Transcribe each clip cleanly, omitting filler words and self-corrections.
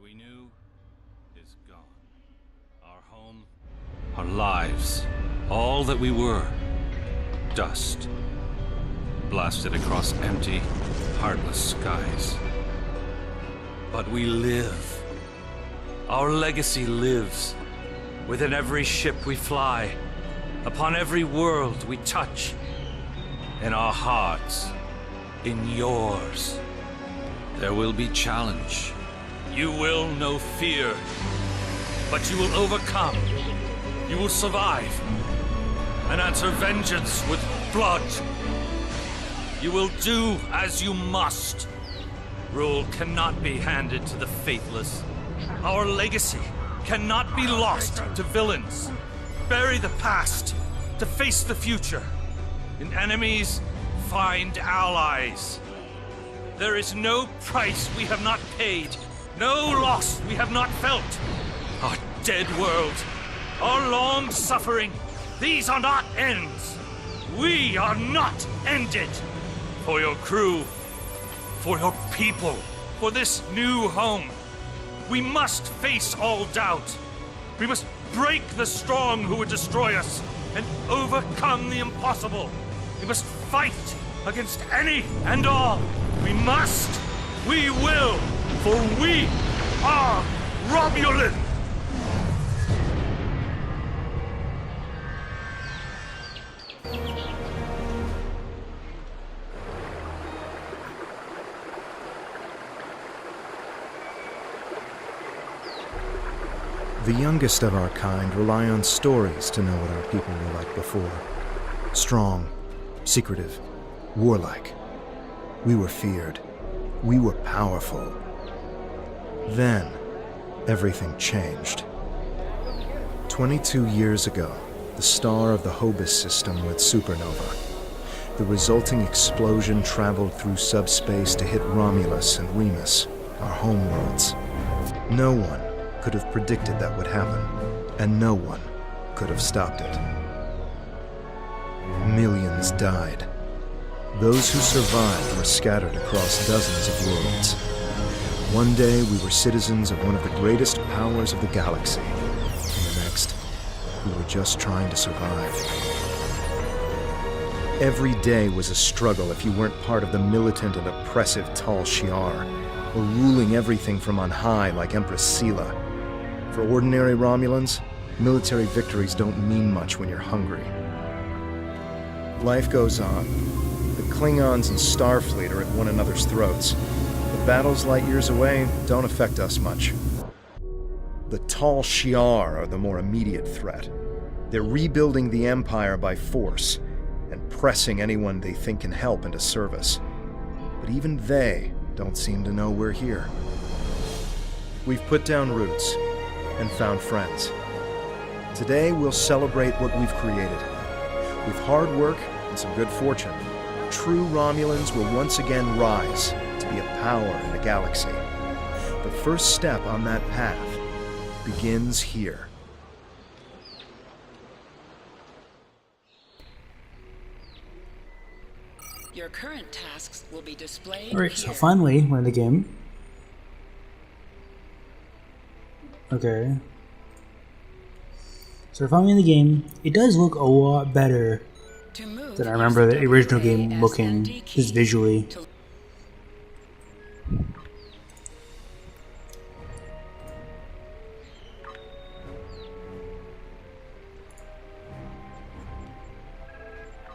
we knew is gone. Our home, our lives, all that we were, dust. Blasted across empty, heartless skies. But we live. Our legacy lives. Within every ship we fly, upon every world we touch. In our hearts, in yours. There will be challenge. You will know fear. But you will overcome. You will survive. And answer vengeance with blood. You will do as you must. Rule cannot be handed to the faithless. Our legacy cannot be lost to villains. Bury the past to face the future. In enemies, find allies. There is no price we have not paid, no loss we have not felt. Our dead world, our long suffering, these are not ends. We are not ended. For your crew, for your people, for this new home, we must face all doubt. We must break the strong who would destroy us and overcome the impossible. We must fight against any and all. We must, we will, for we are Romulan! The youngest of our kind rely on stories to know what our people were like before. Strong, secretive, warlike. We were feared. We were powerful. Then, everything changed. 22 years ago, the star of the Hobus system went supernova. The resulting explosion traveled through subspace to hit Romulus and Remus, our homeworlds. No one could have predicted that would happen, and no one could have stopped it. Millions died. Those who survived were scattered across dozens of worlds. One day we were citizens of one of the greatest powers of the galaxy, and the next, we were just trying to survive. Every day was a struggle if you weren't part of the militant and oppressive Tal Shiar, or ruling everything from on high like Empress Sela. For ordinary Romulans, military victories don't mean much when you're hungry. Life goes on. The Klingons and Starfleet are at one another's throats. The battles light years away don't affect us much. The Tal Shiar are the more immediate threat. They're rebuilding the Empire by force, and pressing anyone they think can help into service. But even they don't seem to know we're here. We've put down roots and found friends. Today we'll celebrate what we've created. With hard work and some good fortune, true Romulans will once again rise to be a power in the galaxy. The first step on that path begins here. Your current tasks will be displayed. Alright, so finally, we're in the game. Okay. So finally in the game, it does look a lot better than I remember the original game looking, just visually.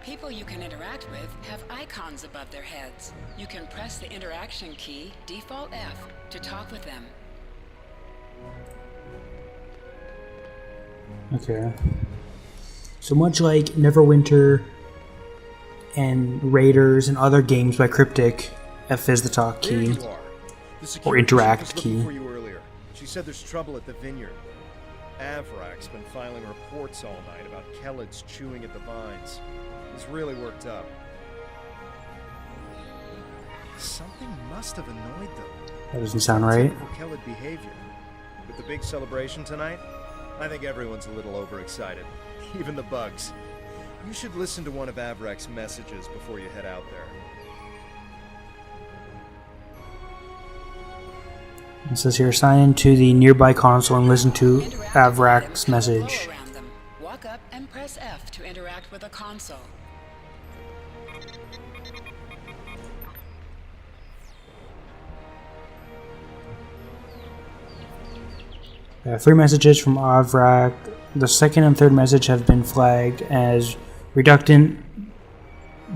People you can interact with have icons above their heads. You can press the interaction key, default F, to talk with them. Okay. So much like Neverwinter and Raiders and other games by Cryptic, F is the talk key, or interact key. For you earlier. She said there's trouble at the vineyard. Avrak's been filing reports all night about Kellids chewing at the vines. He's really worked up. Something must have annoyed them. That doesn't sound right. Typical Kellid behavior. With the big celebration tonight, I think everyone's a little overexcited. Even the bugs. You should listen to one of Avrak's messages before you head out there. It says here, sign into the nearby console and listen to Interact with Avrak's items and message. flow around them. Walk up and press F to interact with a console. Three messages from Avrak. The second and third message have been flagged as reductant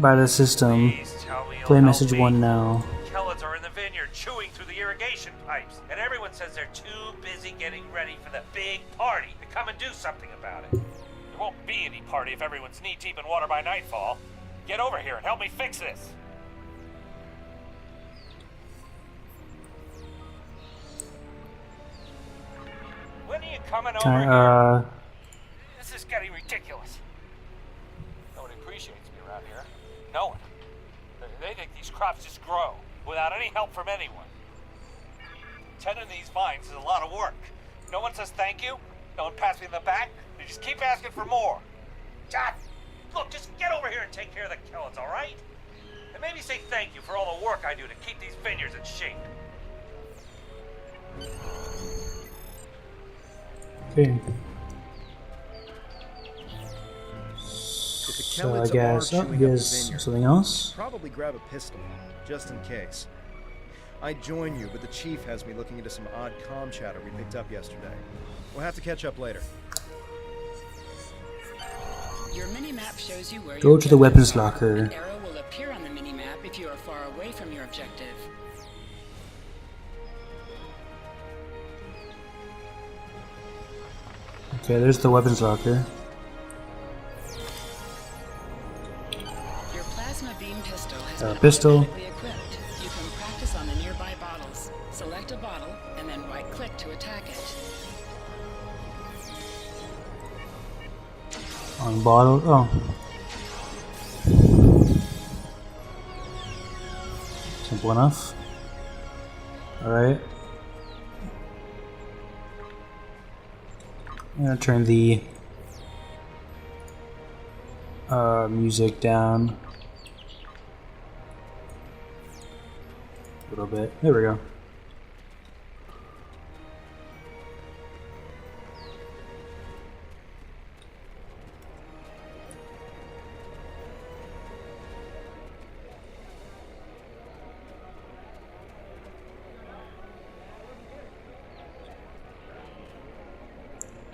by the system. Please tell me you'll Play help message me. 1 now. Kellids are in the vineyard chewing through the irrigation pipes, and everyone says they're too busy getting ready for the big party to come and do something about it. There won't be any party if everyone's knee-deep in water by nightfall. Get over here and help me fix this. When are you coming over here? This is getting ridiculous. Nobody appreciates me around here. No one. They think these crops just grow without any help from anyone. Tending these vines is a lot of work. No one says thank you. No one pats me in the back. They just keep asking for more. John, look, just get over here and take care of the Kellids, all right? And maybe say thank you for all the work I do to keep these vineyards in shape. Okay. If the So I Kellids guess, are oh, chewing he up the has vineyard, something else. probably grab a pistol, just in case. I'd join you, but the chief has me looking into some odd comm chatter we picked up yesterday. We'll have to catch up later. Your minimap shows you where Go your to the weapons objectives are. locker. An arrow will appear on the minimap if you are far away from your objective. Okay, there's the weapons locker. Your plasma beam pistol has been Pistol. automatically equipped. You can practice on the nearby bottles. Select a bottle and then right-click to attack it. On bottle. Oh. Simple enough. Alright. I'm gonna turn the music down a little bit. There we go.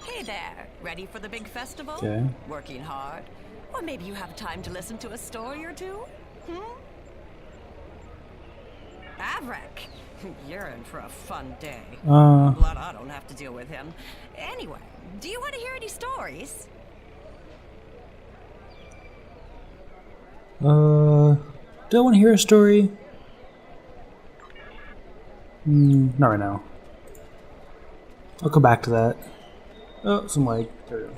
Hey there, ready for the big festival? Okay. Working hard? Or maybe you have time to listen to a story or two? Avrak, you're in for a fun day. Glad I don't have to deal with him. Anyway, do you want to hear any stories? Do I want to hear a story? Not right now. I'll come back to that. Oh, some light. There we go.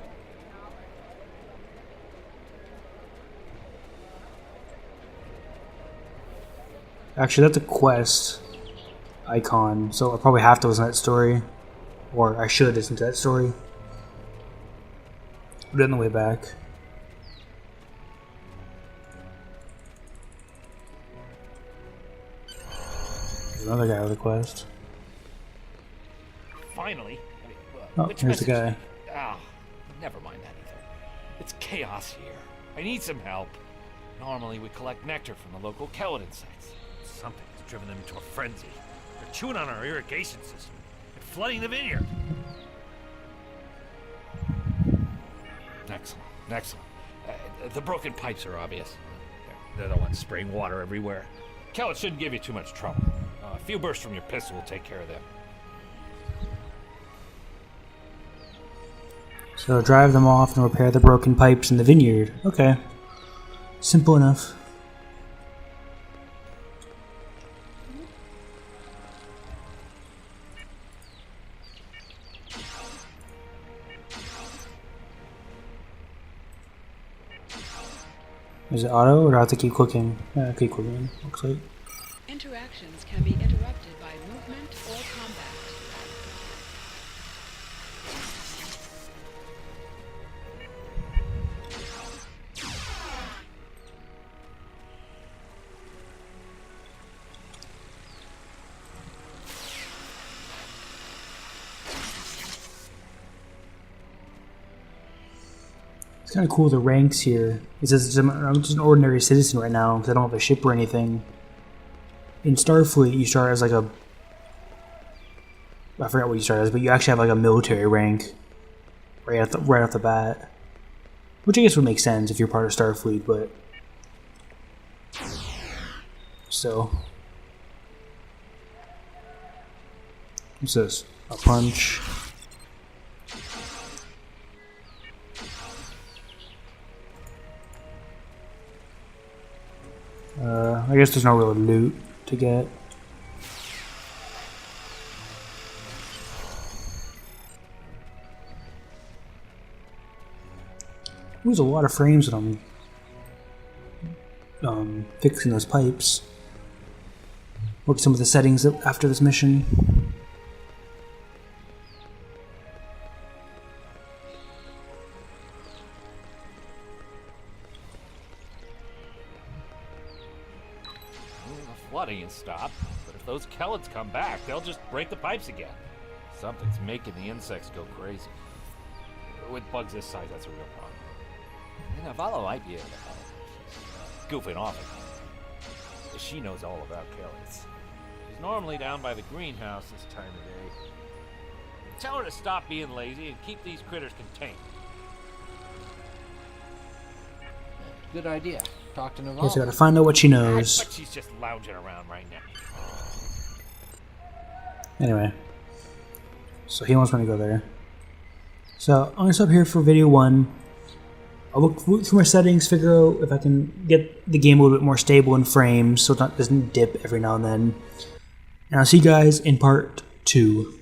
Actually, that's a quest icon, so I probably have to listen to that story. Or I should listen to that story. Put it on the way back. There's another guy with a quest. Finally. Oh, Which here's the message? guy. Ah, never mind that either. It's chaos here. I need some help. Normally we collect nectar from the local Kellidan sites. Something has driven them into a frenzy. They're chewing on our irrigation system and flooding the vineyard. Excellent, excellent. The broken pipes are obvious. They're the ones spraying water everywhere. Kellid shouldn't give you too much trouble. A few bursts from your pistol will take care of them. So drive them off and repair the broken pipes in the vineyard. Okay. Simple enough. Is it auto or do I have to keep clicking? Yeah, keep clicking, looks like. Interactions can be interrupted by movement or combat. It's kind of cool, the ranks here. It says I'm just an ordinary citizen right now because I don't have a ship or anything. In Starfleet, you start as like a... I forgot what you start as, but you actually have like a military rank right off the bat. Which I guess would make sense if you're part of Starfleet, but... So... What's this? A punch. I guess there's no real loot to get. There's a lot of frames when I'm fixing those pipes. Look at some of the settings after this mission. Flooding and stop, but if those Kellets come back, they'll just break the pipes again. Something's making the insects go crazy. With bugs this size, that's a real problem. And Navala might be able to help. She's goofing off again. She knows all about Kellets. She's normally down by the greenhouse this time of day. Tell her to stop being lazy and keep these critters contained. Good idea. Talk to Navala. Guess I gotta find out what she knows. But she's just lounging around right now. Anyway. So he wants me to go there. So I'm gonna stop here for video 1. I'll look through my settings, figure out if I can get the game a little bit more stable in frames so it doesn't dip every now and then. And I'll see you guys in part 2.